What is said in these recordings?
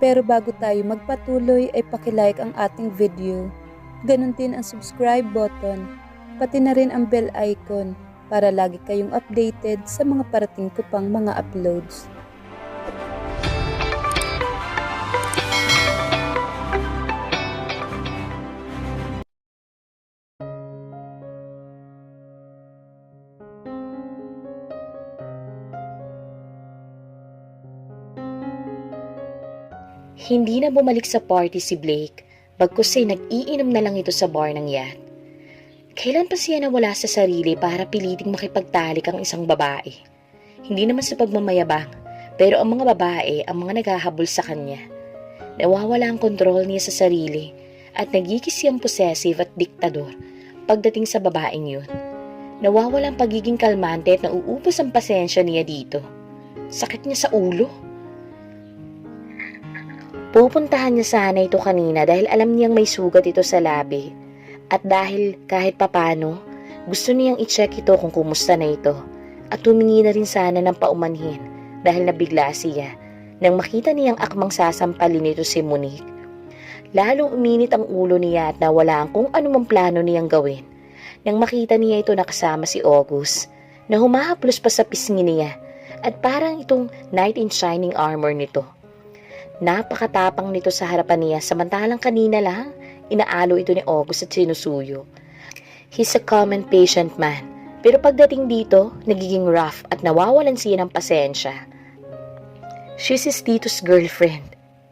Pero bago tayo magpatuloy ay pakilike ang ating video. Ganon din ang subscribe button, pati na rin ang bell icon para lagi kayong updated sa mga parating ko pang mga uploads. Hindi na bumalik sa party si Blake, bagkus ay nag-iinom na lang ito sa bar ng yacht. Kailan pa siya nawala sa sarili para piliting makipagtalik ang isang babae? Hindi naman sa pagmamayabang, pero ang mga babae ang mga naghahabol sa kanya. Nawawala ang kontrol niya sa sarili at nagiging siyang possessive at diktador pagdating sa babaeng yun. Nawawala ang pagiging kalmante at nauubos ang pasensya niya dito. Sakit niya sa ulo. Pupuntahan niya sana ito kanina dahil alam niyang may sugat ito sa labi. At dahil kahit papano, gusto niyang i-check ito kung kumusta na ito. At humingi na rin sana ng paumanhin dahil nabigla siya nang makita niyang akmang sasampalin ito si Monique. Lalong uminit ang ulo niya at nawala ang kung anumang plano niyang gawin. Nang makita niya ito nakasama si August na humahaplos pa sa pisngi niya at parang itong knight in shining armor nito. Napakatapang nito sa harapan niya samantalang kanina lang inaalo ito ni August at sinusuyo. He's a calm and patient man, pero pagdating dito nagiging rough at nawawalan siya ng pasensya. She's his Tito's girlfriend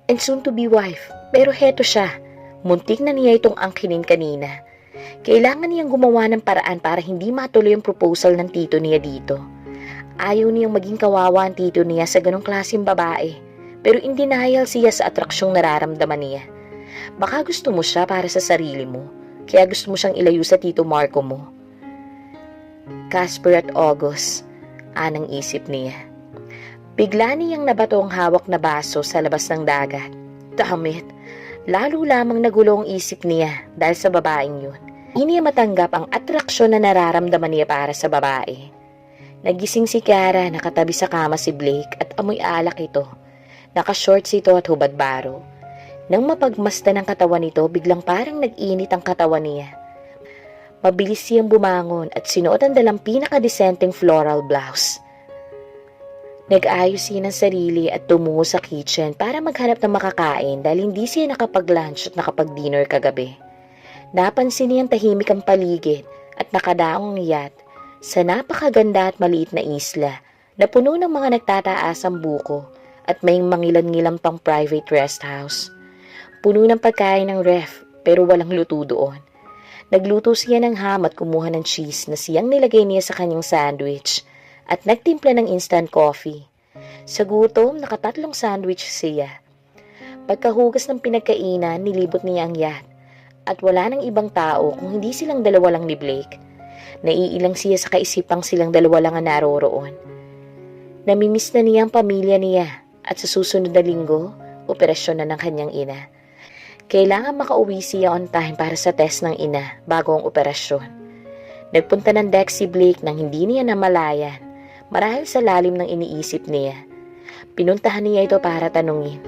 and soon to be wife, pero heto siya, muntik na niya itong angkinin kanina. Kailangan niyang gumawa ng paraan para hindi matuloy ang proposal ng tito niya dito. Ayaw niyang maging kawawa ang tito niya sa ganong klaseng babae. Pero in denial siya sa atraksyong nararamdaman niya. Baka gusto mo siya para sa sarili mo, kaya gusto mo siyang ilayo sa Tito Marco mo. Casper at August, anang isip niya. Bigla niyang nabato ang hawak na baso sa labas ng dagat. Damit, lalo lamang nagulo ang isip niya dahil sa babaeng yun. Hindi niya matanggap ang atraksyon na nararamdaman niya para sa babae. Nagising si Kiara, nakatabi sa kama si Blake at amoy alak ito. Naka-shorts ito at hubad baro. Nang mapagmasdan ang katawan nito, biglang parang nag-init ang katawan niya. Mabilis siyang bumangon at sinuot ang dalang pinakadesenteng floral blouse. Nag-ayos siya ng sarili at tumungo sa kitchen para maghanap ng makakain dahil hindi siya nakapag-lunch at nakapag-dinner kagabi. Napansin niyang tahimik ang paligid at nakadaong yacht sa napakaganda at maliit na isla na puno ng mga nagtataasang buko at may mangilan-ngilan pang private rest house. Puno ng pagkain ng ref pero walang luto doon. Nagluto siya ng ham at kumuha ng cheese na siyang nilagay niya sa kanyang sandwich at nagtimpla ng instant coffee. Sa gutom, nakatatlong sandwich siya. Pagkahugas ng pinagkainan, nilibot niya ang yacht at wala nang ibang tao kung hindi silang dalawa lang ni Blake. Naiilang siya sa kaisipang silang dalawa lang ang naroroon. Namimiss na niya ang pamilya niya. At sa susunod na linggo, operasyon na ng kanyang ina. Kailangan makauwi siya on time para sa test ng ina bago ang operasyon. Nagpunta ng deck si Blake nang hindi niya namalayan, marahil sa lalim ng iniisip niya. Pinuntahan niya ito para tanungin.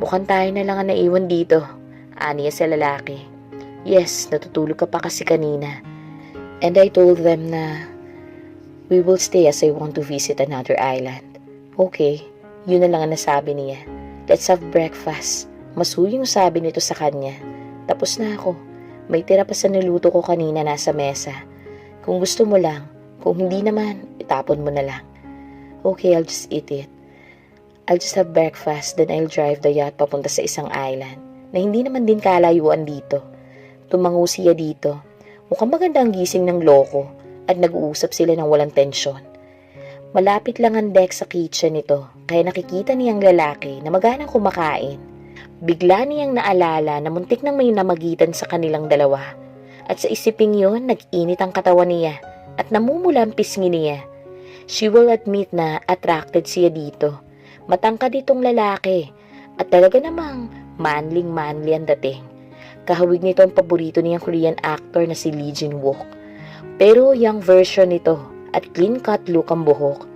Mukhang tayo na lang ang naiwan dito, aniya sa lalaki. Yes, natutulog ka pa kasi kanina. And I told them na we will stay as I want to visit another island. Okay. Yun na lang ang nasabi niya. Let's have breakfast. Masuyo yung sabi nito sa kanya. Tapos na ako. May tira pa sa niluto ko kanina nasa mesa. Kung gusto mo lang. Kung hindi naman, itapon mo na lang. Okay, I'll just eat it. I'll just have breakfast, then I'll drive the yacht papunta sa isang island na hindi naman din kalayuan dito. Tumango siya dito. Mukhang maganda ang gising ng loko at nag-uusap sila ng walang tensyon. Malapit lang ang deck sa kitchen nito, kaya nakikita niyang lalaki na maganang kumakain. Bigla niyang naalala na muntik nang may namagitan sa kanilang dalawa. At sa isiping yun, nag-init ang katawan niya at namumula ang pisngi niya. She will admit na attracted siya dito. Matangkad itong lalaki at talaga namang manling-manly ang dating. Kahawig nito ang paborito niyang Korean actor na si Lee Jin-wook. Pero young version nito at clean-cut look ang buhok.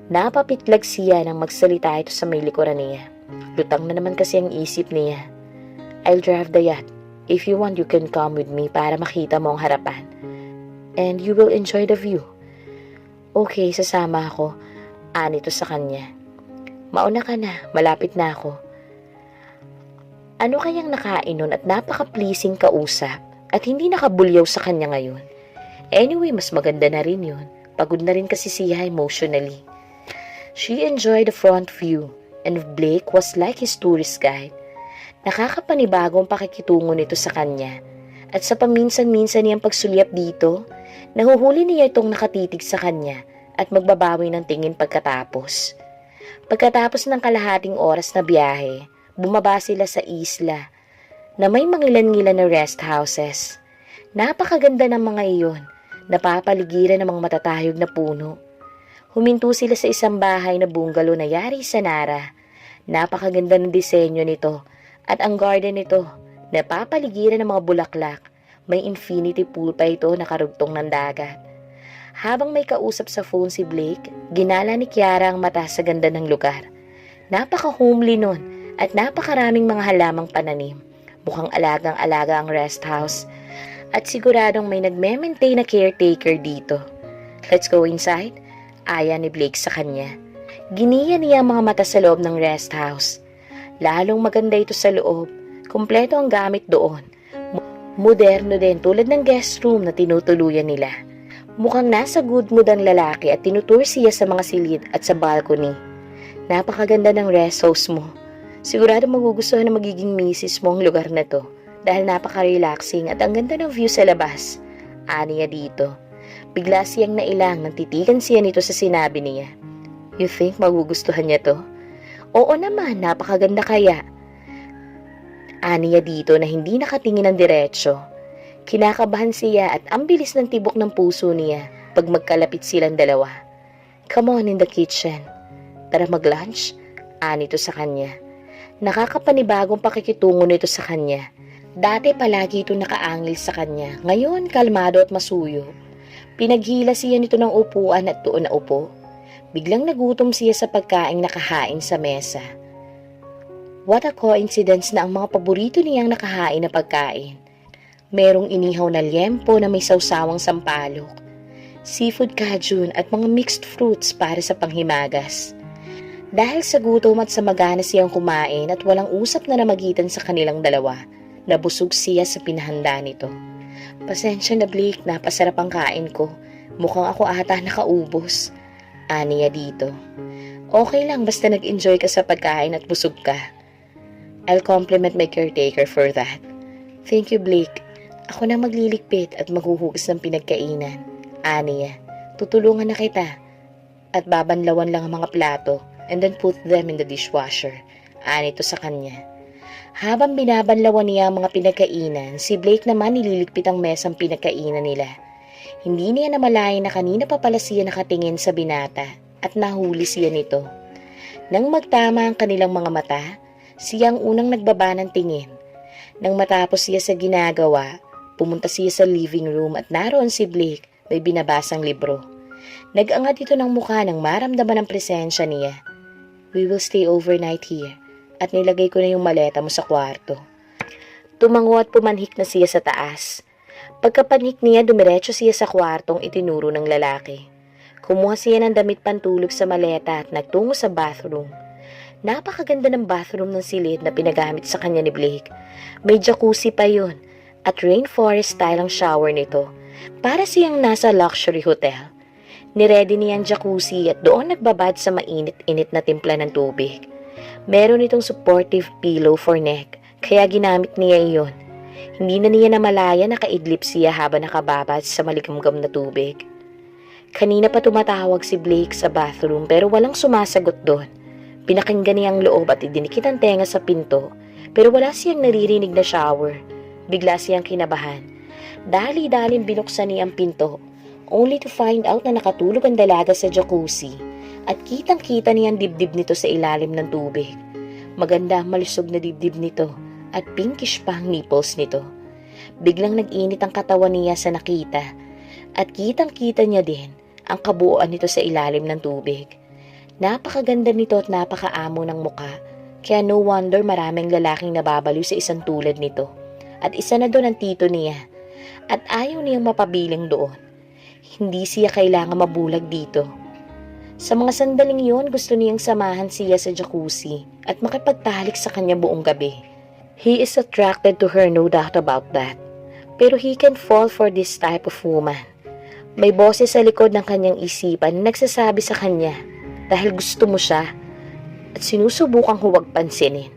Napapitlag siya nang magsalita ito sa may likuran niya. Lutang na naman kasi ang isip niya. I'll drive the yacht. If you want, you can come with me para makita mo ang harapan. And you will enjoy the view. Okay, sasama ako. Anito sa kanya. Mauna ka na, malapit na ako. Ano kayang nakain nun at napaka-pleasing kausap at hindi nakabulyaw sa kanya ngayon. Anyway, mas maganda na rin yun. Pagod na rin kasi siya emotionally. She enjoyed the front view and Blake was like his tourist guide. Nakakapanibagong pakikitungo nito sa kanya at sa paminsan-minsan niyang pagsulyap dito, nahuhuli niya itong nakatitig sa kanya at magbabawi ng tingin pagkatapos. Pagkatapos ng kalahating oras na biyahe, bumaba sila sa isla na may mangilan-ngilan na rest houses. Napakaganda ng mga iyon, napapaligiran ng mga matatayog na puno. Huminto sila sa isang bahay na bungalow na yari sa Nara. Napakaganda ng disenyo nito at ang garden nito, napapaligiran ng mga bulaklak. May infinity pool pa ito na karugtong ng dagat. Habang may kausap sa phone si Blake, ginala ni Kiara ang mata sa ganda ng lugar. Napaka-homely nun at napakaraming mga halamang pananim. Mukhang alagang-alaga ang rest house at siguradong may nagme-maintain na caretaker dito. Let's go inside, aya ni Blake sa kanya. Giniya niya ang mga mata sa loob ng rest house. Lalong maganda ito sa loob. Kumpleto ang gamit doon. Moderno din tulad ng guest room na tinutuluyan nila. Mukhang nasa good mood ang lalaki at tinutur siya sa mga silid at sa balcony. Napakaganda ng rest house mo. Sigurado magugustuhan na magiging misis mo ang lugar na to dahil napaka-relaxing at ang ganda ng view sa labas. Aniya dito. Bigla siyang nailang nang titigan siya nito sa sinabi niya. You think magugustuhan niya to? Oo naman, napakaganda kaya. Aniya dito na hindi nakatingin ng diretsyo. Kinakabahan siya at ang bilis ng tibok ng puso niya pag magkalapit silang dalawa. Come on in the kitchen. Tara mag-lunch? Anito sa kanya. Nakakapanibagong pakikitungo nito sa kanya. Dati palagi ito nakaangil sa kanya. Ngayon kalmado at masuyo. Pinaghila siya nito ng upuan at doon na upo. Biglang nagutom siya sa pagkaing nakahain sa mesa. What a coincidence na ang mga paborito niyang nakahain na pagkain. Merong inihaw na liempo na may sawsawang sampalok, seafood cajun at mga mixed fruits para sa panghimagas. Dahil sa gutom at sa magana siyang kumain at walang usap na namagitan sa kanilang dalawa, nabusog siya sa pinahanda nito. Pasensya na Blake, napasarap ang kain ko. Mukhang ako ata nakaubos. Aniya dito. Okay lang basta nag-enjoy ka sa pagkain at busog ka. I'll compliment my caretaker for that. Thank you Blake. Ako na magliligpit at maghuhugas ng pinagkainan. Aniya, tutulungan na kita. At babanlawan lang ang mga plato and then put them in the dishwasher. Anito sa kanya. Habang binabanlawan niya ang mga pinagkainan, si Blake naman nililigpit ang mesang pinagkainan nila. Hindi niya namalayan na kanina pa pala siya nakatingin sa binata at nahuli siya nito. Nang magtama ang kanilang mga mata, siya ang unang nagbaba ng tingin. Nang matapos siya sa ginagawa, pumunta siya sa living room at naroon si Blake may binabasang libro. Nag-angat ito ng mukha nang maramdaman ang presensya niya. We will stay overnight here at nilagay ko na yung maleta mo sa kwarto. Tumango at pumanhik na siya sa taas. Pagkapanhik niya, dumiretso siya sa kwartong itinuro ng lalaki. Kumuha siya ng damit pantulog sa maleta at nagtungo sa bathroom. Napakaganda ng bathroom ng silid na pinagamit sa kanya ni Blake. May jacuzzi pa yun at rainforest style ang shower nito. Para siyang nasa luxury hotel. Niready niya ang jacuzzi at doon nagbabad sa mainit-init na timpla ng tubig. Meron itong supportive pillow for neck kaya ginamit niya iyon. Hindi na niya namalaya nakaidlip siya habang nakababad sa maligamgam na tubig. Kanina pa tumatawag si Blake sa bathroom pero walang sumasagot doon. Pinakinggan niya ang loob at idinikit ang tenga sa pinto pero wala siyang naririnig na shower. Bigla siyang kinabahan. Dali-daling binuksan niya ang pinto only to find out na nakatulog ang dalaga sa jacuzzi at kitang-kita niya ang dibdib nito sa ilalim ng tubig. Maganda ang malusog na dibdib nito at pinkish pa ang nipples nito. Biglang nag-init ang katawan niya sa nakita at kitang-kita niya din ang kabuuan nito sa ilalim ng tubig. Napakaganda nito at napakaamo ng muka Kaya no wonder maraming lalaking nababaliw sa isang tulad nito. At isa na doon ang tito niya. At ayaw niyang mapabiling doon. Hindi siya kailangan mabulag dito. Sa mga sandaling yon, gusto niyang samahan siya sa jacuzzi at makipagtalik sa kanya buong gabi. He is attracted to her, no doubt about that. Pero he can fall for this type of woman. May boses sa likod ng kanyang isipan na nagsasabi sa kanya dahil gusto mo siya at sinusubukang huwag pansinin.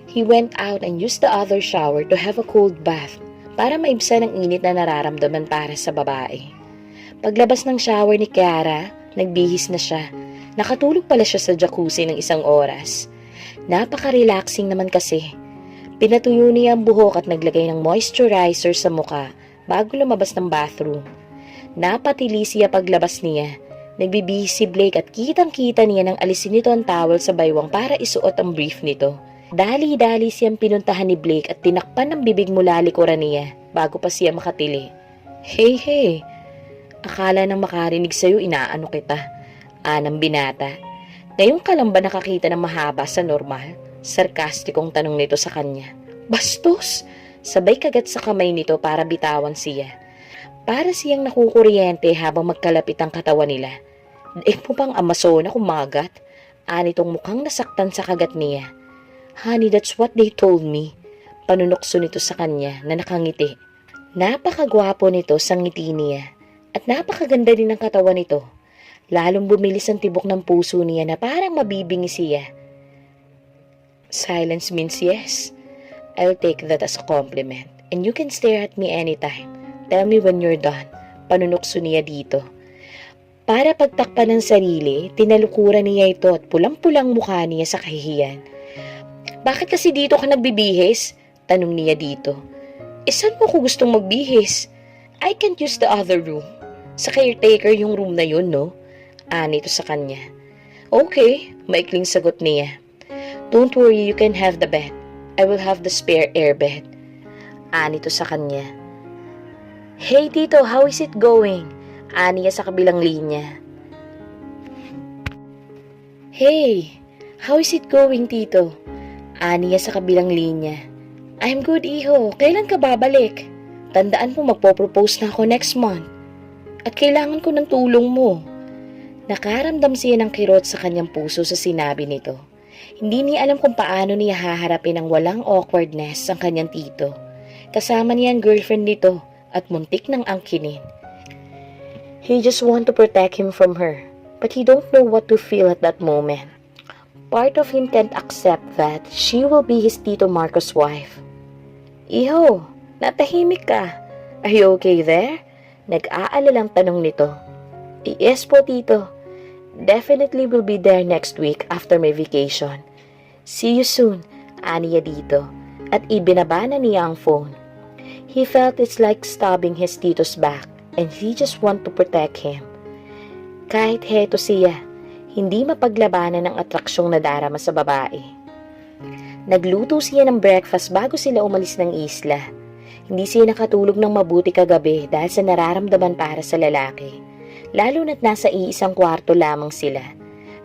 He went out and used the other shower to have a cold bath para maibsan ang init na nararamdaman para sa babae. Paglabas ng shower ni Kiara, nagbihis na siya. Nakatulog pala siya sa jacuzzi ng 1 oras. Napaka-relaxing naman kasi. Pinatuyo niya ang buhok at naglagay ng moisturizer sa muka bago lumabas ng bathroom. Napatili siya paglabas niya. Nagbibihis si Blake at kitang-kita niya nang alisin nito ang towel sa baywang para isuot ang brief nito. Dali-dali siyang pinuntahan ni Blake at tinakpan ng bibig mula likuran niya bago pa siya makatili. Hey, akala nang makarinig sa'yo inaano kita. Anang binata. Ngayon ka lang ba nakakita ng mahaba sa normal? Sarkastikong tanong nito sa kanya. Bastos! Sabay kagat sa kamay nito para bitawan siya. Para siyang nakukuryente habang magkalapit ang katawan nila. Daig mo pang Amazona kung magat. Anitong mukhang nasaktan sa kagat niya. Honey, that's what they told me. Panunokso nito sa kanya na nakangiti. Napakagwapo nito sa ngiti niya. At napakaganda din ng katawan nito. Lalong bumilis ang tibok ng puso niya na parang mabibingi siya. Silence means yes. I'll take that as a compliment. And you can stare at me anytime. Tell me when you're done. Panunokso niya dito. Para pagtakpan ng sarili, tinalukuran niya ito at pulang-pulang mukha niya sa kahihiyan. Bakit kasi dito ka nagbibihis? Tanong niya dito. Saan mo ko gustong magbihis? I can't use the other room. Sa caretaker yung room na yun, no? Nito sa kanya. Okay, maikling sagot niya. Don't worry, you can have the bed. I will have the spare air bed. Nito sa kanya. Hey Tito, how is it going? Niya sa kabilang linya. Hey, how is it going, Tito? Niya sa kabilang linya. I'm good, Iho. Kailan ka babalik? Tandaan mo, magpo-propose na ako next month. At kailangan ko ng tulong mo. Nakaramdam siya ng kirot sa kanyang puso sa sinabi nito. Hindi niya alam kung paano niya haharapin ang walang awkwardness ang kanyang tito. Kasama niya ang girlfriend nito at muntik ng angkinin. He just want to protect him from her, but he don't know what to feel at that moment. Part of him can't accept that she will be his Tito Marcos' wife. Iho, natahimik ka. Are you okay there? Nag-aalalang tanong nito. Yes po, Tito. Definitely will be there next week after my vacation. See you soon, aniya dito. At ibinaba na niya ang phone. He felt it's like stabbing his tito's back and he just want to protect him. Kahit heto siya, hindi mapaglabanan ng atraksyong nadarama sa babae. Nagluto siya ng breakfast bago sila umalis ng isla. Hindi siya nakatulog ng mabuti kagabi dahil sa nararamdaman para sa lalaki. Lalo na't nasa iisang kwarto lamang sila,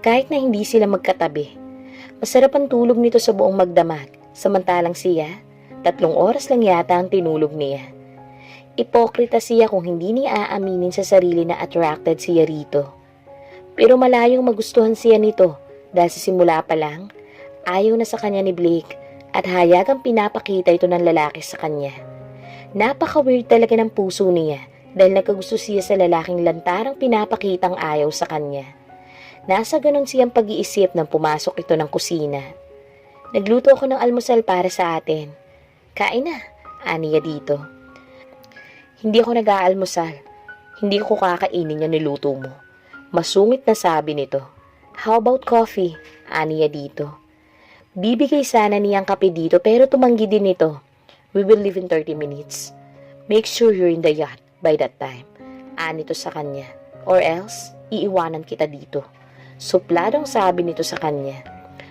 kahit na hindi sila magkatabi. Masarap ang tulog nito sa buong magdamag, samantalang siya, 3 oras lang yata ang tinulog niya. Ipokrita siya kung hindi niya aaminin sa sarili na attracted siya rito. Pero malayong magustuhan siya nito dahil sa simula pa lang, ayaw na sa kanya ni Blake at hayagang pinapakita ito ng lalaki sa kanya. Napaka-weird talaga ng puso niya dahil nagkagusto siya sa lalaking lantarang pinapakitang ayaw sa kanya. Nasa ganon siyang pag-iisip nang pumasok ito ng kusina. Nagluto ako ng almusal para sa atin. Kain na, aniya dito. Hindi ako nag-aalmusal. Hindi ko kakainin yung niluto mo. Masungit na sabi nito. How about coffee? Aniya dito. Bibigay sana niyang kape dito pero tumanggi din ito. We will leave in 30 minutes. Make sure you're in the yacht by that time. Anito sa kanya. Or else, iiwanan kita dito. Supladong sabi nito sa kanya.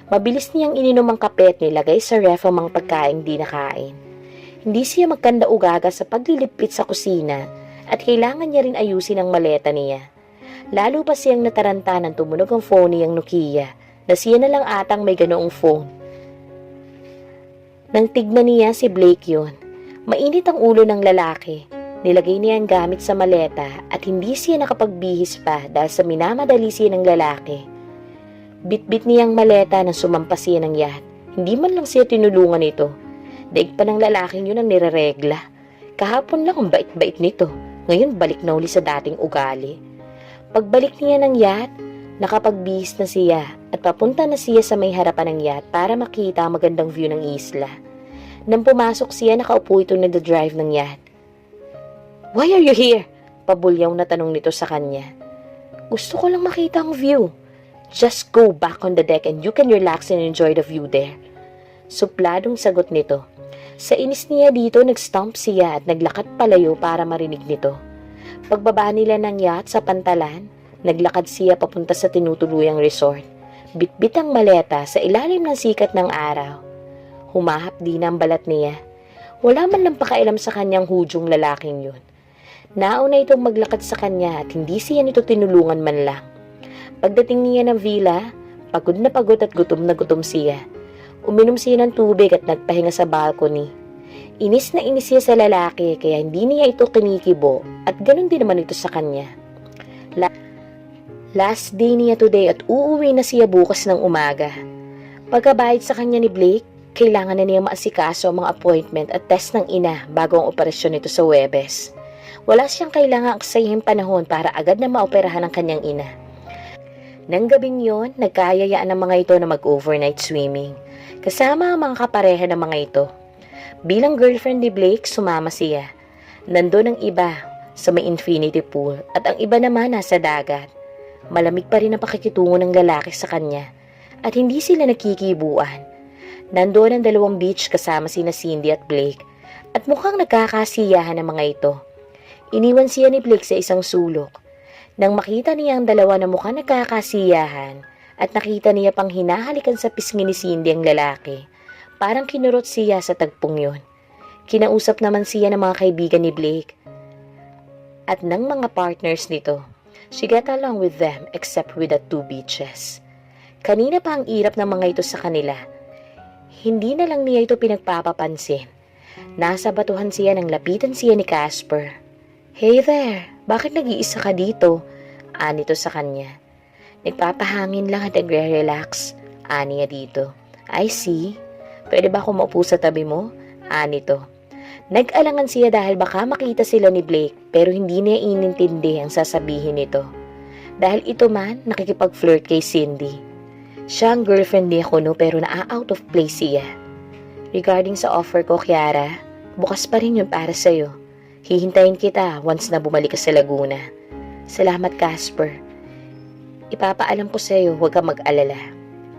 Mabilis niyang ininom ang kape at nilagay sa ref ang mga pagkaing di nakain. Hindi siya magkanda-ugaga sa paglilipit sa kusina at kailangan niya rin ayusin ang maleta niya. Lalo pa siyang nataranta nang tumunog ang phone niyang Nokia na siya na lang atang may ganoong phone. Nang tignan niya si Blake yun, mainit ang ulo ng lalaki. Nilagay niya ang gamit sa maleta at hindi siya nakapagbihis pa dahil sa minamadali siya ng lalaki. Bitbit niya ang maleta nang sumampas siya ng yacht. Hindi man lang siya tinulungan ito. Daig pa ng lalaking yun ang nireregla. Kahapon lang ang bait-bait nito. Ngayon balik na uli sa dating ugali. Pagbalik niya ng yacht, nakapagbihis na siya at papunta na siya sa may harapan ng yacht para makita ang magandang view ng isla. Nang pumasok siya, nakaupo ito nag-drive ng yacht. "Why are you here?" Pabulyaw na tanong nito sa kanya. "Gusto ko lang makita ang view." "Just go back on the deck and you can relax and enjoy the view there." Supladong sagot nito. Sa inis niya dito, nag-stomp siya at naglakad palayo para marinig nito. Pagbaba nila ng yacht sa pantalan, naglakad siya papunta sa tinutuluyang resort. Bitbit ang maleta sa ilalim ng sikat ng araw. Humahap din ang balat niya. Wala man lang pakailam sa kanyang hudyong lalaking yun. Nauna itong maglakad sa kanya at hindi siya nito tinulungan man lang. Pagdating niya ng villa, pagod at gutom na gutom siya. Uminom siya ng tubig at nagpahinga sa balcony. Inis na inis siya sa lalaki kaya hindi niya ito kinikibo at ganun din naman ito sa kanya. Last day niya today at uuwi na siya bukas ng umaga. Pagkabayad sa kanya ni Blake, kailangan na niya maasikaso ang mga appointment at test ng ina bago ang operasyon nito sa Huwebes. Wala siyang kailangang aksayihing panahon para agad na maoperahan ang kanyang ina. Nang gabing yon, nagkayayaan ng mga ito na mag-overnight swimming, kasama ang mga kapareha ng mga ito. Bilang girlfriend ni Blake, sumama siya. Nandun ang iba sa may infinity pool at ang iba naman nasa dagat. Malamig pa rin ang pakikitungo ng lalaki sa kanya at hindi sila nagkikibuan. Nandoon ang dalawang beach kasama sina Cindy at Blake at mukhang nagkakasiyahan ang mga ito. Iniwan siya ni Blake sa isang sulok. Nang makita niya ang dalawa na mukhang nagkakasiyahan at nakita niya pang hinahalikan sa pisngi ni Cindy ang lalaki, parang kinurot siya sa tagpong yun. Kinausap naman siya ng mga kaibigan ni Blake at ng mga partners nito. She got along with them except with the two beaches. Kanina pa ang irap ng mga ito sa kanila. Hindi na lang niya ito pinagpapapansin. Nasa batuhan siya nang lapitan siya ni Casper. "Hey there, bakit nag-iisa ka dito?" Anito sa kanya. "Nagpapahangin lang at nagre-relax." Aniya dito. "I see. Pwede ba ako maupo sa tabi mo?" Anito. Nag-alangan siya dahil baka makita sila ni Blake pero hindi niya inintindi ang sasabihin nito. Dahil ito man nakikipag-flirt kay Cindy. Siya ang girlfriend ni Kuno pero na-out of place siya. "Regarding sa offer ko, Kiara, bukas pa rin yun para sa'yo. Hihintayin kita once na bumalik ka sa Laguna." "Salamat, Casper. Ipapaalam ko sa'yo, huwag kang mag-alala."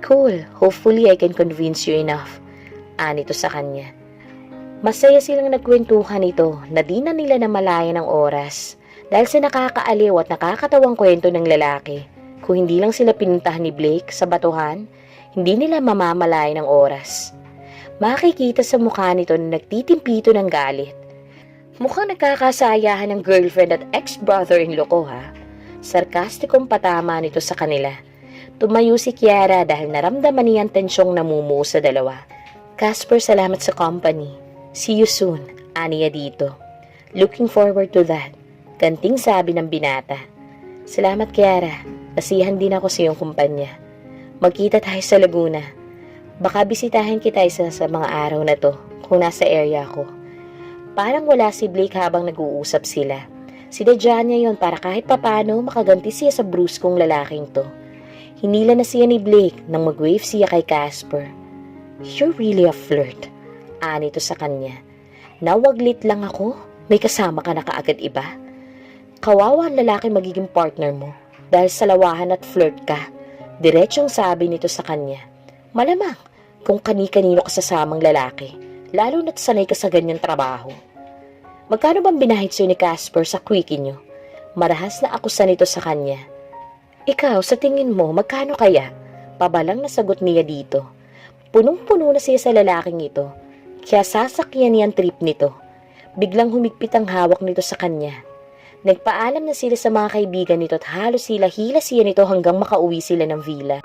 "Cool, hopefully I can convince you enough." Anito sa kanya. Masaya silang nagkwentuhan ito na di na nila namalayan ng oras dahil sa nakakaaliw at nakakatawang kwento ng lalaki. Kung hindi lang sila pinuntahan ni Blake sa batuhan, hindi nila mamamalayan ng oras. Makikita sa mukha nito na nagtitimpito ng galit. Mukhang nagkakasayahan ng girlfriend at ex-brother-in-law ko, ha? Sarkastikong patama nito sa kanila. Tumayo si Kiara dahil naramdaman niya ang tensyong namumuo sa dalawa. "Casper, salamat sa company. See you soon," aniya dito. "Looking forward to that," kanting sabi ng binata. "Salamat, Kiara. Nasiyahan din ako sa iyong kumpanya. Magkita tayo sa Laguna. Baka bisitahin kita isa sa mga araw na to kung nasa area ko." Parang wala si Blake habang nag-uusap sila. Sinadya niya yon para kahit papano makaganti siya sa bruskong lalaking to. Hinila na siya ni Blake nang mag-wave siya kay Casper. "You're really a flirt," anito sa kanya. "Nawaglit lang ako, may kasama ka na kaagad iba. Kawawa ang lalaki magiging partner mo dahil sa lawahan at flirt ka." Diretsyong sabi nito sa kanya. "Malamang kung kani-kanino ka sasamang lalaki, lalo na't sanay ka sa ganyang trabaho." "Magkano bang binahid sa'yo ni Casper sa quickie nyo?" Marahas na akusan nito sa kanya. "Ikaw, sa tingin mo, magkano kaya?" Pabalang nasagot niya dito. Punong-puno na siya sa lalaking ito, kaya sasakyan niya ang trip nito. Biglang humigpit ang hawak nito sa kanya. Nagpaalam na sila sa mga kaibigan nito at halos hila-hila siya nito hanggang makauwi sila ng villa.